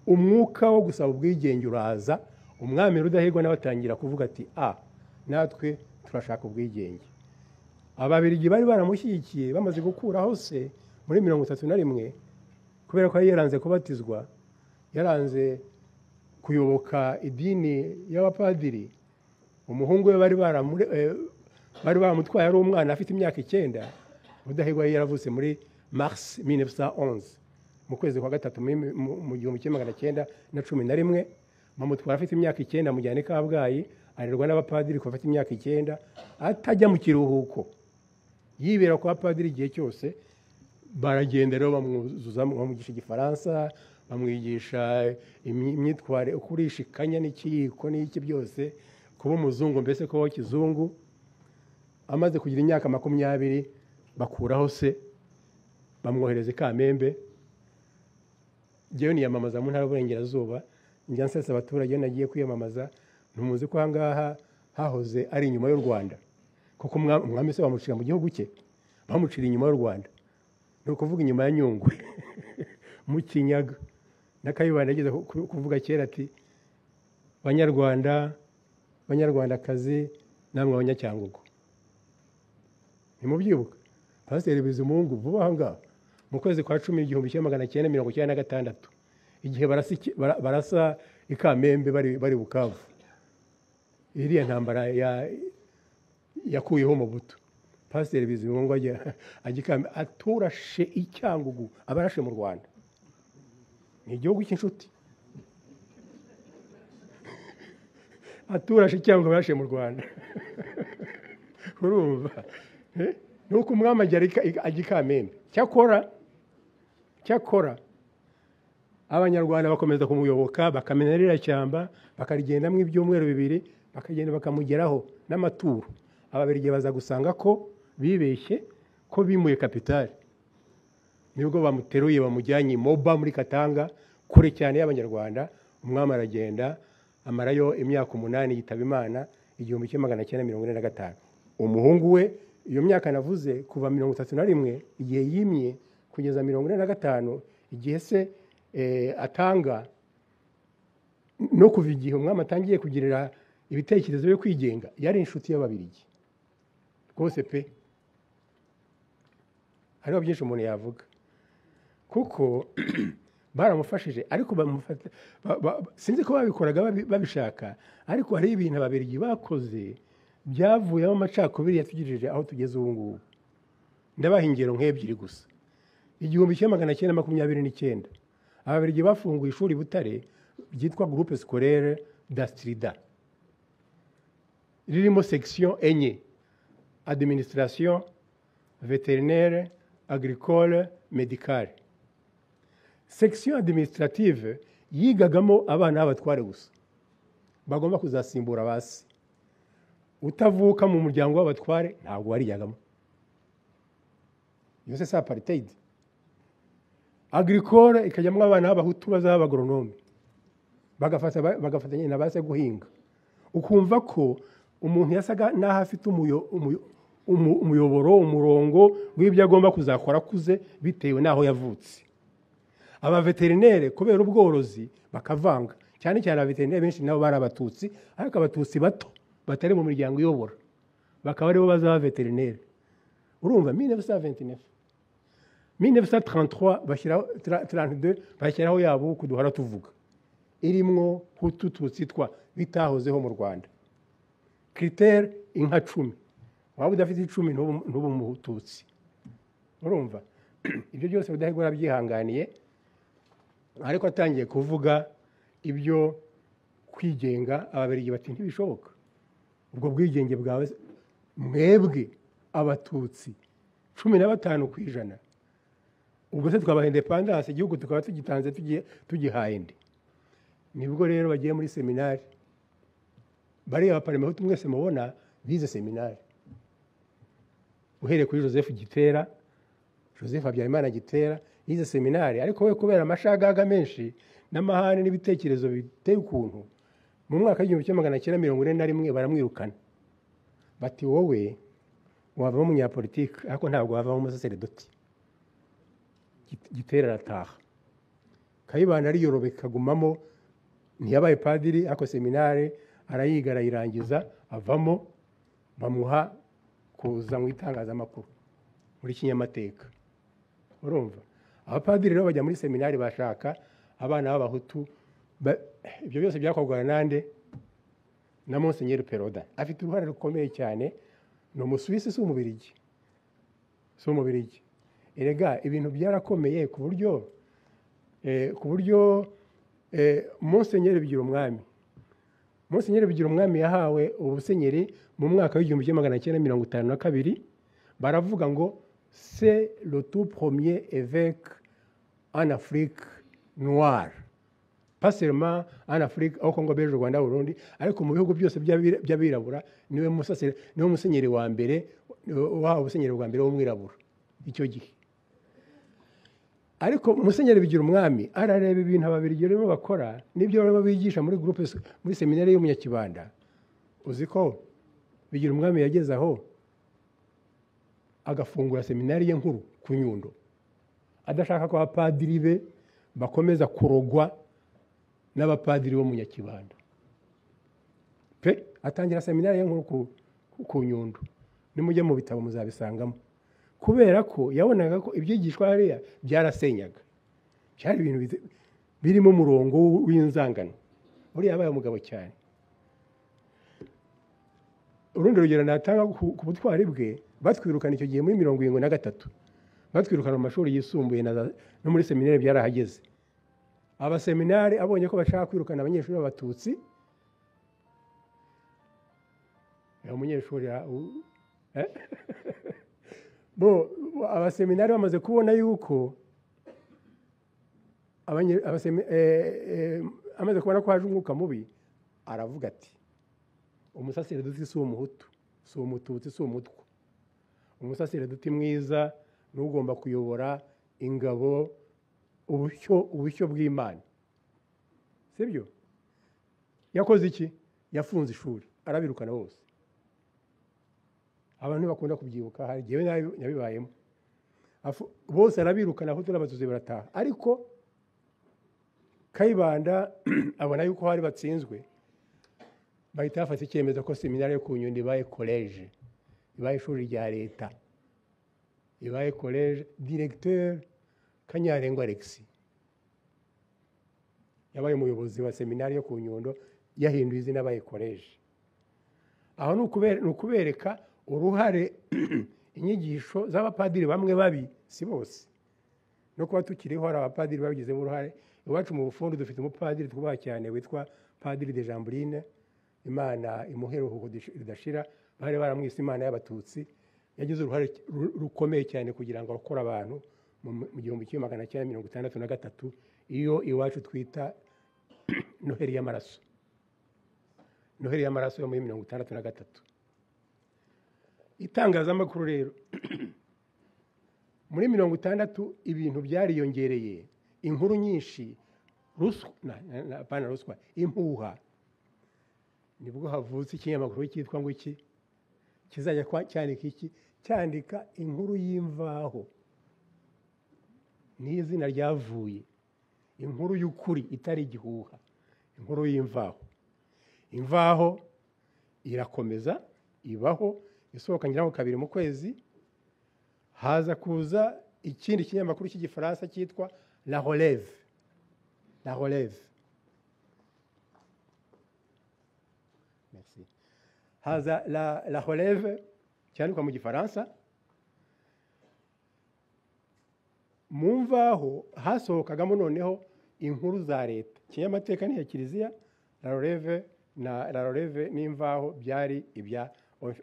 Umwuka wo gusaba ubwigenge uraza, umwami Rudahigwa n'abatangira kuvuga ati natwe turashaka ubwigenge. Ababirigi bari baramushyigikiye bamaze gukuraho se muri 1931, kubera ko yaranze kubatizwa, yaranze kuyoboka idini y'abapadiri. Umuhungu we bari baramutwaye ari umwana afite imyaka 9. Rudahigwa yaravutse muri mars 1911, mu kwezi kwa gatatu mu 1911, bamutwara afite imyaka 9, mujyane Kabgayi, arerwa n'abapadiri kuva afite imyaka 9, atajya mu kiruhuko, yibera kwa padiri igihe cyose. Baragenda rero bamwigisha Igifaransa, bamwigisha imyitware, ukurisha ikanya n'ikiyiko n'iki byose, kuba umuzungu mbese ko kizungu. Amaze kugira imyaka 20 bakuraho se, bamwohereza i Kamembe. Jewe niyamamaza mu ntara y'Uburengerazuba, njya nsesa abaturage nagiye kwiyamamaza, ntumuzi ko ahangaha hahoze ari inyuma y'u Rwanda, kuko umwami se bamucira mu gihugu cye, bamucira inyuma y'u Rwanda, ni ukuvuga inyuma ya Nyungwe mu Kinyaga. N'Akayibanda yageze kuvuga kera ati Banyarwanda, Banyarwandakazi, namwe Abanyacyangugu. Nimubyibuka Pasiteri Bizimungu vuba ahangaha mu kwezi kwa 10 1996, igihe barasa i Kamembe bari Bukavu, iriya ntambara yakuyeho Mobutu, Pasiteri Bizimungu agikambe aturashe icyangugu, abarashe mu Rwanda. Ni igihugu cy'inshuti. Aturashe icyangugu, abarashe mu Rwanda. Urumva nuko umwami agikamembe. Cyakora Abanyarwanda bakomeza kumuyoboka, bakamenya rira cyamba, bakarigendamo ibyumweru 2, bakagenda bakamugeraho n'amaturo. Ababirigi baza gusanga ko bibeshye, ko bimuye kapitali. Nibwo bamuteruye bamujyanye Moba muri Katanga, kure cyane y'Abanyarwanda. Umwami aragenda amarayo imyaka 8, yitaba Imana 1945. Umuhungu we iyo myaka navuze kuva 1931 igihe yimye kugeza 1945, igihe se atanga no kuva igihe umwami atangiye kugirira ibitekerezo byo kwigenga, yari inshuti y'Ababirigi rwose pe. Hariho byinshi umuntu yavuga, kuko baramufashije, ariko bamufata sinzi ko babikoraga babishaka, ariko hari ibintu Ababirigi bakoze byavuyeho amacakubiri yatugejeje aho tugeze ubu ngubu. Ndabaha ingero nk'ebyiri gusa. 1929 Ababirigi bafunguye ishuri Butare ryitwa Groupe Scolaire d'Astrida, ririmo section enye: administration, vétérinaire, agricole, médicale. Section administrative yigagamo abana b'abatware gusa, bagomba kuzasimbura basi. Utavuka mu muryango w'abatware ntabwo warijyagamo. Iyo se apartheid. Agricole ikajyamo abana b'abahutu bazaba agronome, bagafatanya na base guhinga. Ukumva ko umuntu yasaga naho afite umuyoboro, umurongo w'ibyo agomba kuzakora kuze bitewe naho yavutse. Aba veterinere kubera ubworozi bakavanga, cyane cyane abaveterinere benshi nabo bari Abatutsi, ariko Abatutsi bato batari mu miryango iyobora, bakaba aribo bazaba veterinere. Urumva 1929 1933 bashyiraho 32 bashyiraho yabo kuduhara tuvuga irimwo hutu tutsi twa bitahozeho mu Rwanda. Critère inka 10 waba udafite 10 ntubu mu tutsi. Urumva ibyo byose Rudahigwa byihanganiye, ariko atangiye kuvuga ibyo kwigenga ababirigi bati ntibishoboka. Ubwo bwigenge bwawe mwebwe abatutsi 15%, ubwo se twabaha independence igihugu tukaba tugitanze tugihaye ndi. Nibwo rero bagiye muri seminari, bari abaparmehutu mwese mubona bize seminari, uhereye kuri Joseph Gitera, Joseph Habyarimana Gitera yize seminari, ariko we kubera amashagaga menshi n'amahane n'ibitekerezo biteye ukuntu, mu mwaka w'1941 baramwirukana bati wowe wava mu munyapolitike ariko ntabwo wava mu musaseredoti. Gitera arataha, Kayibanda ariyorobeka agumamo, ntiyabaye padiri ariko seminari arayiga arayirangiza avamo, bamuha kuza mu itangazamakuru muri kinyamateka. Urumva abapadiri rero bajya muri seminari bashaka abana b'abahutu. Ibyo byose byakorwaga nande na Monseigneur Peroda, afite uruhare rukomeye cyane. No Musuwisi si umubirigi, erega ibintu byarakomeye ku buryo Monseigneur Bigira Umwami yahawe ubusenyeri mu mwaka w'1952. Baravuga ngo c'est le tout premier évêque en Afrique noire, pas seulement en Afrique au Congo belge Rwanda Burundi, ariko mu bihugu byose by'abirabura niwe musenyeri wa mbere wahawe ubusenyeri bwa mbere w'umwirabura icyo gihe. Ariko Musenyeri Bigira Umwami arareba ibintu ababirigi barimo bakora n'ibyo barimo bigisha muri groupe muri seminari y'Umunyakibanda. Uzi ko Bigira Umwami yageze aho agafungura seminari ye nkuru ku Nyundo, adashaka ko abapadiri be bakomeza kurogwa n'abapadiri bo mu Nyakibanda pe. Atangira seminari ye nkuru ku Nyundo, nimujye mu bitabo muzabisangamo, kubera ko yabonaga ko ibyigishwa hariya byarasenyaga, cyari ibintu birimo umurongo w'inzangano. Uriya yabaye umugabo cyane. Urundi rugero natanga ku butwari bwe, batwirukana icyo gihe muri 1973, batwirukana mu mashuri yisumbuye no muri seminari byarahageze. Abaseminari abonye ko bashaka kwirukana abanyeshuri b'abatutsi, umunyeshuri abaseminari bamaze kubona yuko amaze kubona ko haje umwuka mubi, aravuga ati umusaseredoti si umuhutu, si umututsi, si umutwa. Umusaseredoti mwiza n'ugomba kuyobora ingabo, ubushyo bw'Imana. Sibyo? Yakoze iki? Yafunze ishuri, arabirukana bose. Abantu bakunda kubyibuka, hari gihe nabibayemo. Bose arabirukana, aho turabatutsi barataha. Ariko Kayibanda abona yuko hari batsinzwe, bahita bafata icyemezo ko seminari yo ku Nyundo ibaye college, ibaye ishuri rya leta, ibaye college. Directeur Kanyarengwa Alexis yabaye umuyobozi wa seminari yo ku Nyundo, yahinduye izina abaye college. Aho nukubereka uruhare inyigisho z'abapadiri bamwe babi, si bose, no kuba tukiriho hari abapadiri babigizemo uruhare. Iwacu mu Bufundi dufite umupadiri twubaha cyane witwa Padiri de Jambrine, Imana imuheruho ridashira, bari baramwise Imana y'abatutsi. Yagize uruhare rukomeye cyane kugira ngo akore abantu mu 1963 iyo iwacu twita Noheri y'amaraso. Noheri y'amaraso yo muri 1963. Itangazamakuru rero muri 1960 ibintu byariyongereye, inkuru nyinshi, ruswa, impuha. Nibwo havutse ikinyamakuru cyitwa ngo iki kizajya cyandika iki, cyandika inkuru y'imvaho. Ni izina ryavuye, inkuru y'ukuri itari igihuha, inkuru y'imvaho. Imvaho irakomeza ibaho, isohoka ngira ngo 2 mu kwezi. Haza kuza ikindi kinyamakuru cy'igifaransa cyitwa La Relève. La Relève haza la relève cyandikwa mu gifaransa. Mu mvaho hasohokagamo noneho inkuru za leta, kinyamateka n'iya kiliziya. La relève n'imvaho byari ibya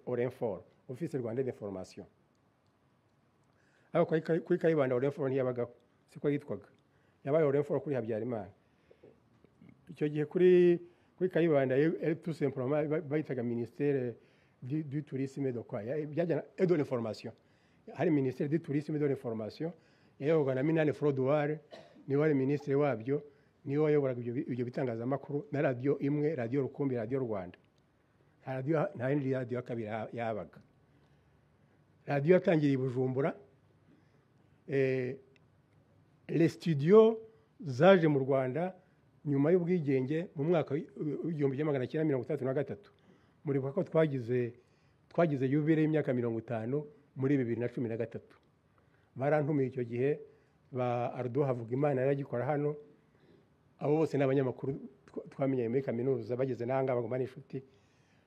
Orinfor, Office Rwanda d'Information. Ariko kuri Kayibanda Orinfor ntiyabagaho, siko yitwaga, yabaye Orinfor kuri Habyarimana. Icyo gihe kuri Kayibanda tout simplement bayitaga ministère du tourisme et de quoi, byajyana et de l'information. Hari ministère du tourisme et de l'information, yayoborwaga na Minani Frodoir, niwe wari ministre wabyo, niwe wayoboraga ibyo bitangazamakuru, na radio imwe, Radio Rukumbi, Radio Rwanda. Nta yindi radio ya kabiri yabaga. Radio yatangiriye i Bujumbura. Les studios zaje mu Rwanda nyuma y'ubwigenge mu mwaka w'1933. Muribuka ko twagize yubile y'imyaka 50 muri 2013. Barantumiye icyo gihe ba Ardo Havugimana yaragikora hano. Abo bose n'abanyamakuru twamenye muri kaminuza bageze nanga bagoma n'inshuti.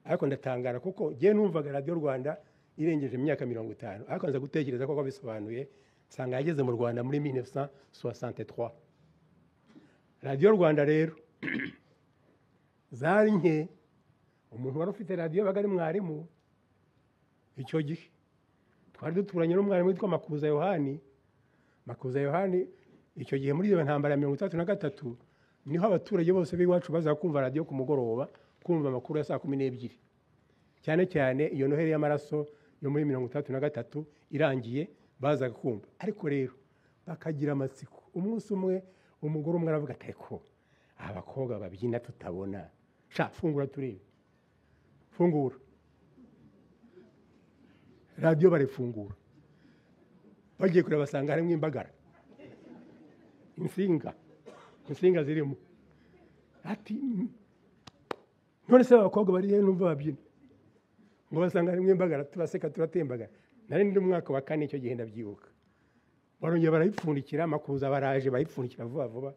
Ariko ndatangara kuko giye numvaga Radio Rwanda irengeje imyaka 50. Ariko nza gutekereza ko bisobanuye nsanga yageze mu Rwanda muri 1963. Radio Rwanda rero zari nke, umuntu wari ufite radio bagari mwarimu. Icyo gihe twari duturanye n'umwarimu witwa Makuza Yohani. Makuza Yohani icyo gihe muri iyo ntambara ya 1933 niho abaturage bose b'iwacu baza kumva radio ku mugoroba, kumva amakuru ya saa 12. Cyane cyane iyo noheri y'amaraso yo muri 1933 irangiye baza kumva. Ariko rero bakagira amatsiko. Umunsi umwe umugore umwe aravuga ati ko abakobwa babyina tutabona, sha fungura turebe. Fungura radio, barifungura. Bagiye kureba basanga harimo imbagara, insinga zirimo. Ati none se abakobwa bari numva babyina, ngo basanga harimo imbagara, turaseka turatembagara. Nari ndi umwaka wa 4 icyo gihe ndabyibuka. Barongera barayipfundikira, Makuza baraje bayipfundikira vuba vuba.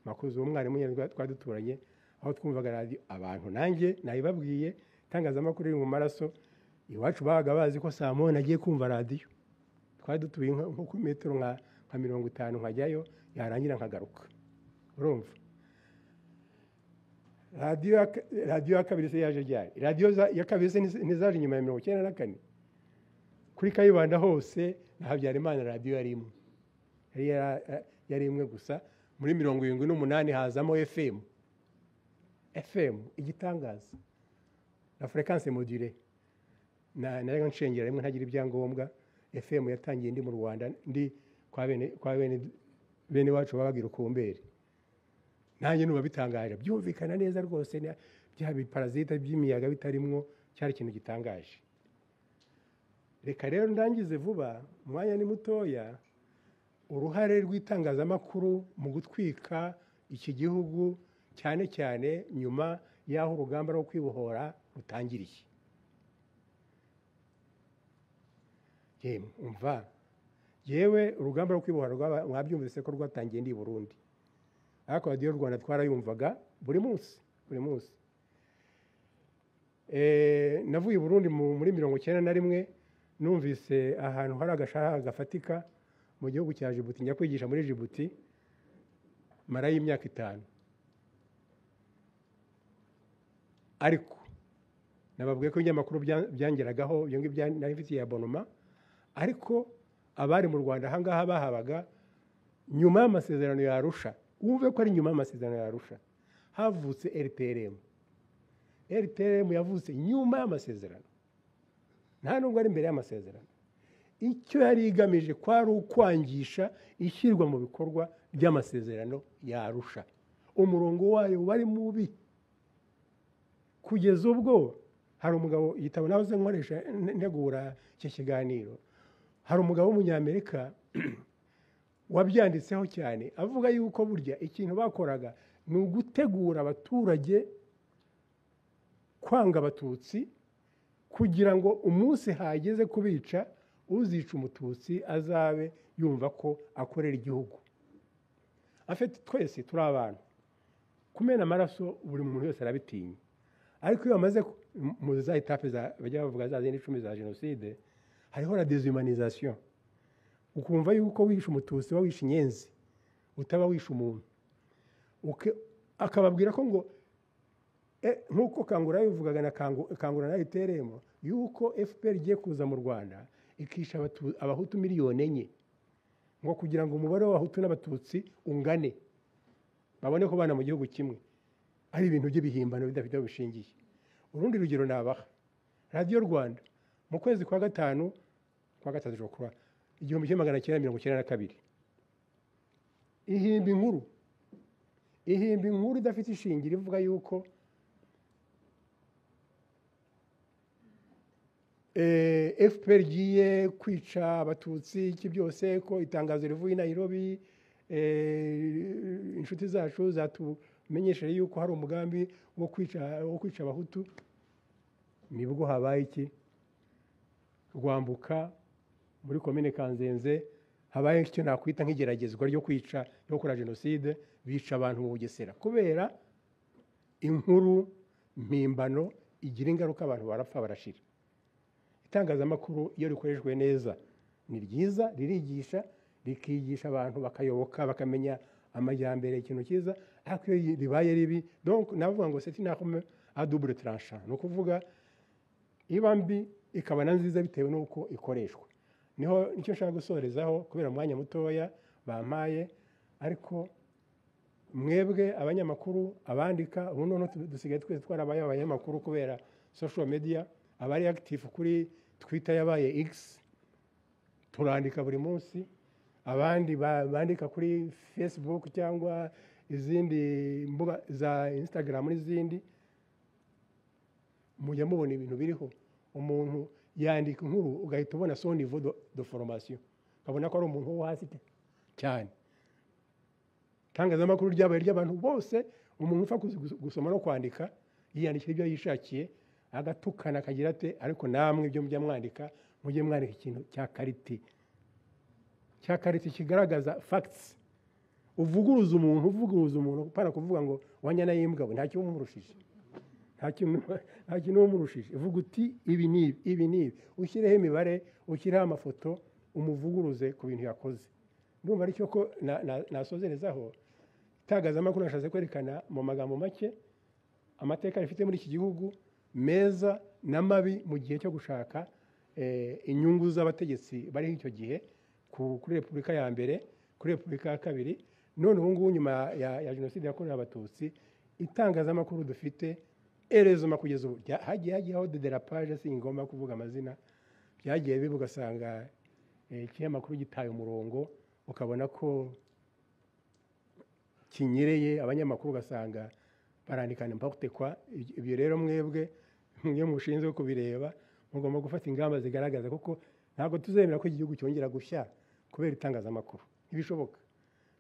Makuza umwarimu nyarwa twaduturanye aho twumvaga radio. Abantu nanjye nayibabwiye tangazamakuru iri mu maraso iwacu baga bazi ko saa moya nagiye kumva radio. Twari dutuye nko ku metero nka 50 nkajyayo, yarangira nkagaruka. Urumva radio ya kabiri se yaje ryari? Radio ya kabiri se nizaje nyuma ya 1994. Kuri Kayibanda hose na Habyarimana radio yarimo, yari imwe gusa. Muri 78 hazamo FM igitangaza, la fréquence modulée. Nari nshengera rimwe ntagira ibyangombwa. FM yatangiye ndi mu Rwanda, ndi kwa bene wacu babagira ukumbere. Nanjye nuba bitangaje, byumvikana neza rwose, bya biparasite by'imiyaga bitarimwo, cyari ikintu gitangaje. Reka rero ndangize vuba, umwanya ni mutoya. Uruhare rw'itangazamakuru mu gutwika iki gihugu, cyane cyane nyuma y'aho urugamba rwo kwibohora rutangiriye. Umva, yewe urugamba rwo kwibohora mwabyumvise ko rwatangiye ndi Burundi. Ariko Radio Rwanda twarayumvaga buri munsi. Navuye Burundi muri 1991, numvise ahantu hari agashara gafatika mu gihugu cya Djibouti, njya kwigisha muri Djibouti mara y'imyaka 5. Ariko nababwiye ko ibyamakuru byangeragaho, ibyo ngibyo nari mfitiye abonoma. Ariko abari mu Rwanda ahangaha bahabaga nyuma y'amasezerano ya Arusha. Uve ko ari nyuma y'amasezerano ya Arusha havutse RTRM. RTRM yavutse nyuma y'amasezerano, nta nubwo ari imbere y'amasezerano. Icyo yari igamije kwari ukwangisha ishyirwa mu bikorwa by'amasezerano ya Arusha. Umurongo wayo wari mubi kugeza ubwo hari umugabo yitabo nahoze nkoresha ntegura iki kiganiro. Hari umugabo w'umunyamerika wabyanditseho cyane, avuga yuko burya ikintu bakoraga ni ugutegura abaturage kwanga abatutsi, kugira ngo umunsi hageze kubica, uzica umututsi azabe yumva ko akorera igihugu. Afite twese turi abantu, kumena amaraso buri muntu wese arabitinya. Ariko iyo bamaze mu za etape bajya bavuga za zindi 10 za jenoside hariho la déshumanisation ukumva yuko wishe umututsi wishe inyenzi utaba wishe umuntu akababwira ko ngo nkuko Kangura yabivugaga na Kangura na iteremo yuko FPR igiye kuza mu Rwanda ikisha abahutu miliyoni 4 ngo kugira ngo umubare w'abahutu n'abatutsi ungane babone ko bana mu gihugu kimwe ari ibintu by'ibihimbano bidafite bishingiye. Urundi rugero nabaha Radio Rwanda mu kwezi kwa gatatu jokwa 1992 ihimba inkuru idafite ishingiro ivuga yuko FPR giye kwica abatutsi iki byose ko itangazo rivuye i Nairobi inshuti zacu zatumenyesheje yuko hari umugambi wo kwica abahutu. Nibwo habaye iki Rwambuka muri komine Kanzenze habaye icyo nakwita nk'igeragezwa ryo kwica yo gukora jenoside bica abantu mu Bugesera kubera inkuru mpimbano igira ingaruka abantu barapfa barashira. Itangazamakuru iyo rikoreshwe neza ni ryiza ririgisha rikigisha abantu bakayoboka bakamenya amajyambere ikintu cyiza ariko iyo ribaye ribi donc navuga ngo c'est une arme à double tranchant no kuvuga iba mbi ikaba nziza bitewe nuko ikoreshwa. Nicyo nshaka gusorezaho kubera umwanya mutoya bampaye ariko mwebwe abanyamakuru abandika ubu none dusigaye twese twarabaye abanyamakuru kubera social media abari active kuri Twitter yabaye X turandika buri munsi abandi bandika kuri Facebook cyangwa izindi mbuga za Instagram n'izindi mujya mubona ibintu biriho umuntu yandika inkuru ugahita ubona son niveau de formation kabona ko ari umuntu wo hasi cyane. Itangazamakuru ryabaye ry'abantu bose umuntu ufa gusoma no kwandika yiyandikira ibyo yishakiye agatukana akagira ate ariko namwe ibyo mujya mwandika mujye mwandika ikintu cya karite kigaragaza facts uvuguruza umuntu para kuvuga ngo wanyana yimbwa nta cyo umurushije nta kintu umurushije uvuga uti ibi ni ushyireho imibare ushyireho amafoto umuvuguruze ku bintu yakoze. Ndumva aricyo ko nasozerezaho itangazamakuru nashatse kwerekana mu magambo make amateka rifite muri iki gihugu meza n'amabi mu gihe cyo gushaka inyungu z'abategetsi bari icyo gihe kuri Repubulika ya mbere kuri Repubulika ya kabiri none ubu ngubu nyuma ya jenoside yakorewe abatutsi itangazamakuru dufite erezoma kugeza ubu hagiyeho de derapage singomba kuvuga amazina byagiye bivuga ugasanga ikinyamakuru gitaye umurongo ukabona ko kinyereye abanyamakuru ugasanga barandikana impakute kwa ibyo rero mwebwe mwe mushinzwe kubireba mugomba gufata ingamba zigaragaza kuko ntabwo tuzemera ko igihugu cyongera gushya kubera itangazamakuru ntibishoboka.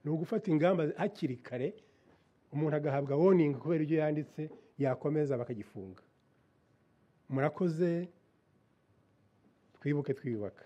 Ni ugufata ingamba hakiri kare umuntu agahabwa warning kubera ibyo yanditse yakomeza bakagifunga. Murakoze twibuke twiyubaka.